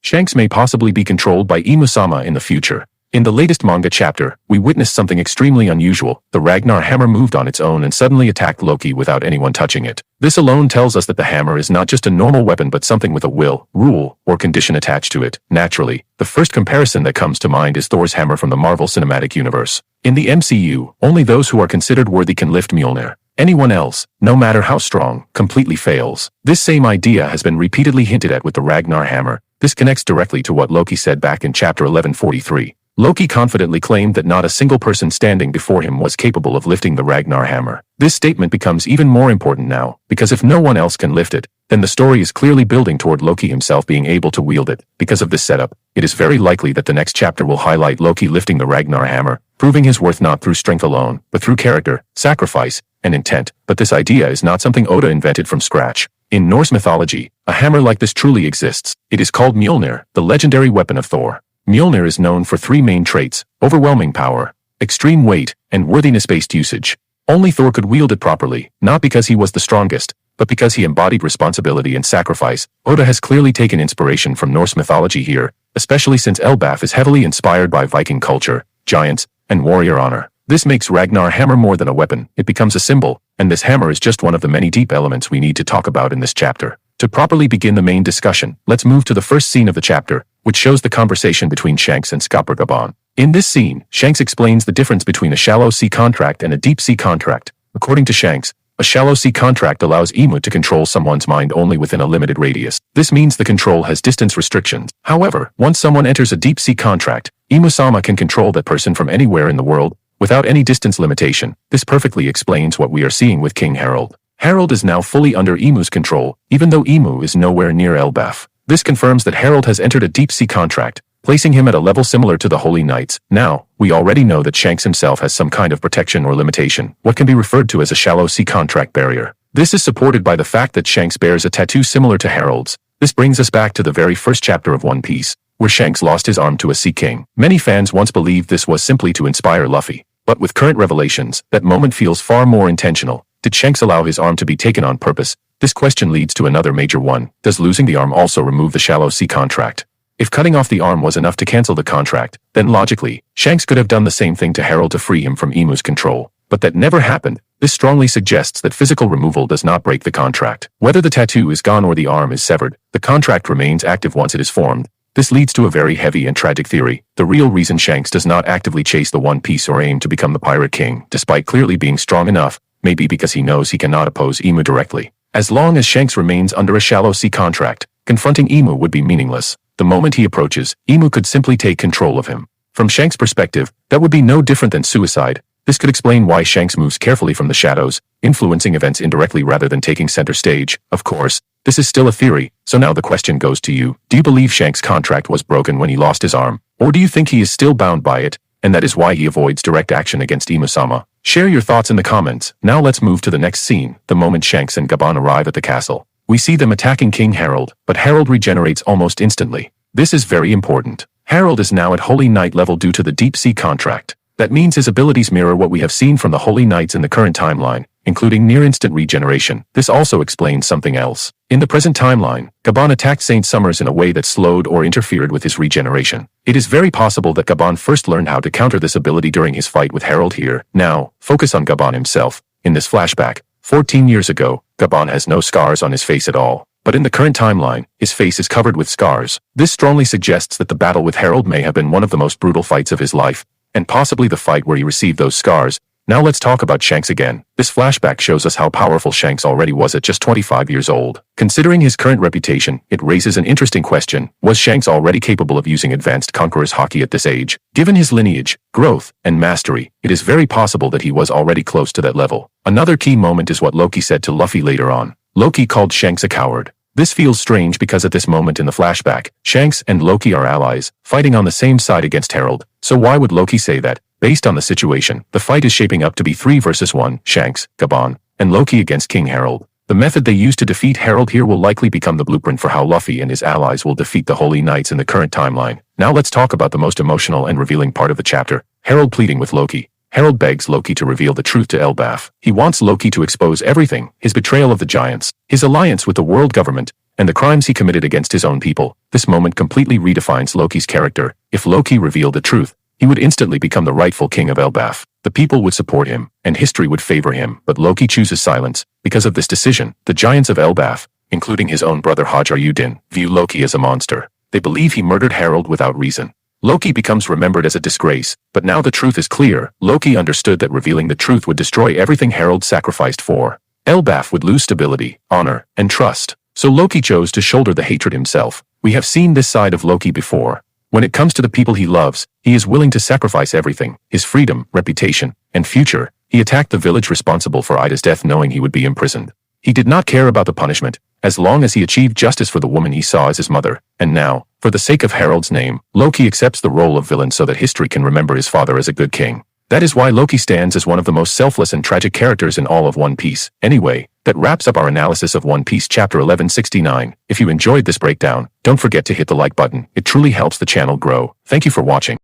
Shanks may possibly be controlled by Imu-sama in the future. In the latest manga chapter, we witnessed something extremely unusual. The Ragnar hammer moved on its own and suddenly attacked Loki without anyone touching it. This alone tells us that the hammer is not just a normal weapon but something with a will, rule, or condition attached to it. Naturally, the first comparison that comes to mind is Thor's hammer from the Marvel Cinematic Universe. In the MCU, only those who are considered worthy can lift Mjolnir. Anyone else, no matter how strong, completely fails. This same idea has been repeatedly hinted at with the Ragnar hammer. This connects directly to what Loki said back in chapter 1143. Loki confidently claimed that not a single person standing before him was capable of lifting the Ragnar hammer. This statement becomes even more important now, because if no one else can lift it, then the story is clearly building toward Loki himself being able to wield it. Because of this setup, it is very likely that the next chapter will highlight Loki lifting the Ragnar hammer, proving his worth not through strength alone, but through character, sacrifice, and intent. But this idea is not something Oda invented from scratch. In Norse mythology, a hammer like this truly exists. It is called Mjolnir, the legendary weapon of Thor. Mjolnir is known for three main traits: overwhelming power, extreme weight, and worthiness-based usage. Only Thor could wield it properly, not because he was the strongest, but because he embodied responsibility and sacrifice. Oda has clearly taken inspiration from Norse mythology here, especially since Elbaf is heavily inspired by Viking culture, giants, and warrior honor. This makes Ragnar hammer more than a weapon. It becomes a symbol, and this hammer is just one of the many deep elements we need to talk about in this chapter. To properly begin the main discussion, let's move to the first scene of the chapter, which shows the conversation between Shanks and Skapar Gaban. In this scene, Shanks explains the difference between a shallow sea contract and a deep sea contract. According to Shanks, a shallow sea contract allows Imu to control someone's mind only within a limited radius. This means the control has distance restrictions. However, once someone enters a deep sea contract, Imu-sama can control that person from anywhere in the world, without any distance limitation. This perfectly explains what we are seeing with King Harald. Harald is now fully under Imu's control, even though Imu is nowhere near Elbaf. This confirms that Harald has entered a deep-sea contract, placing him at a level similar to the Holy Knights. Now, we already know that Shanks himself has some kind of protection or limitation, what can be referred to as a shallow sea contract barrier. This is supported by the fact that Shanks bears a tattoo similar to Harald's. This brings us back to the very first chapter of One Piece, where Shanks lost his arm to a sea king. Many fans once believed this was simply to inspire Luffy, but with current revelations, that moment feels far more intentional. Did Shanks allow his arm to be taken on purpose? This question leads to another major one. Does losing the arm also remove the shallow sea contract? If cutting off the arm was enough to cancel the contract, then logically, Shanks could have done the same thing to Harald to free him from Imu's control. But that never happened. This strongly suggests that physical removal does not break the contract. Whether the tattoo is gone or the arm is severed, the contract remains active once it is formed. This leads to a very heavy and tragic theory. The real reason Shanks does not actively chase the One Piece or aim to become the Pirate King, despite clearly being strong enough, may be because he knows he cannot oppose Imu directly. As long as Shanks remains under a shallow sea contract, confronting Imu would be meaningless. The moment he approaches, Imu could simply take control of him. From Shanks' perspective, that would be no different than suicide. This could explain why Shanks moves carefully from the shadows, influencing events indirectly rather than taking center stage. Of course, this is still a theory, so now the question goes to you. Do you believe Shanks' contract was broken when he lost his arm? Or do you think he is still bound by it, and that is why he avoids direct action against Imu-sama? Share your thoughts in the comments. Now let's move to the next scene, the moment Shanks and Gaban arrive at the castle. We see them attacking King Harald, but Harald regenerates almost instantly. This is very important. Harald is now at Holy Knight level due to the deep sea contract. That means his abilities mirror what we have seen from the Holy Knights in the current timeline, including near-instant regeneration. This also explains something else. In the present timeline, Gaban attacked Saint Summers in a way that slowed or interfered with his regeneration. It is very possible that Gaban first learned how to counter this ability during his fight with Harald here. Now, focus on Gaban himself. In this flashback, 14 years ago, Gaban has no scars on his face at all. But in the current timeline, his face is covered with scars. This strongly suggests that the battle with Harald may have been one of the most brutal fights of his life, and possibly the fight where he received those scars. Now let's talk about Shanks again. This flashback shows us how powerful Shanks already was at just 25 years old. Considering his current reputation, it raises an interesting question. Was Shanks already capable of using advanced Conqueror's Haki at this age? Given his lineage, growth, and mastery, it is very possible that he was already close to that level. Another key moment is what Loki said to Luffy later on. Loki called Shanks a coward. This feels strange because at this moment in the flashback, Shanks and Loki are allies, fighting on the same side against Harald. So why would Loki say that? Based on the situation, the fight is shaping up to be 3 versus 1, Shanks, Gaban, and Loki against King Harald. The method they use to defeat Harald here will likely become the blueprint for how Luffy and his allies will defeat the Holy Knights in the current timeline. Now let's talk about the most emotional and revealing part of the chapter, Harald pleading with Loki. Harald begs Loki to reveal the truth to Elbaf. He wants Loki to expose everything, his betrayal of the giants, his alliance with the world government, and the crimes he committed against his own people. This moment completely redefines Loki's character. If Loki revealed the truth, he would instantly become the rightful king of Elbaf. The people would support him, and history would favor him, but Loki chooses silence. Because of this decision, the giants of Elbaf, including his own brother Hajar-Udin, view Loki as a monster. They believe he murdered Harold without reason. Loki becomes remembered as a disgrace, but now the truth is clear. Loki understood that revealing the truth would destroy everything Harold sacrificed for. Elbaf would lose stability, honor, and trust. So Loki chose to shoulder the hatred himself. We have seen this side of Loki before. When it comes to the people he loves, he is willing to sacrifice everything, his freedom, reputation, and future. He attacked the village responsible for Ida's death knowing he would be imprisoned. He did not care about the punishment, as long as he achieved justice for the woman he saw as his mother. And now, for the sake of Harold's name, Loki accepts the role of villain so that history can remember his father as a good king. That is why Loki stands as one of the most selfless and tragic characters in all of One Piece. Anyway, that wraps up our analysis of One Piece chapter 1169. If you enjoyed this breakdown, don't forget to hit the like button. It truly helps the channel grow. Thank you for watching.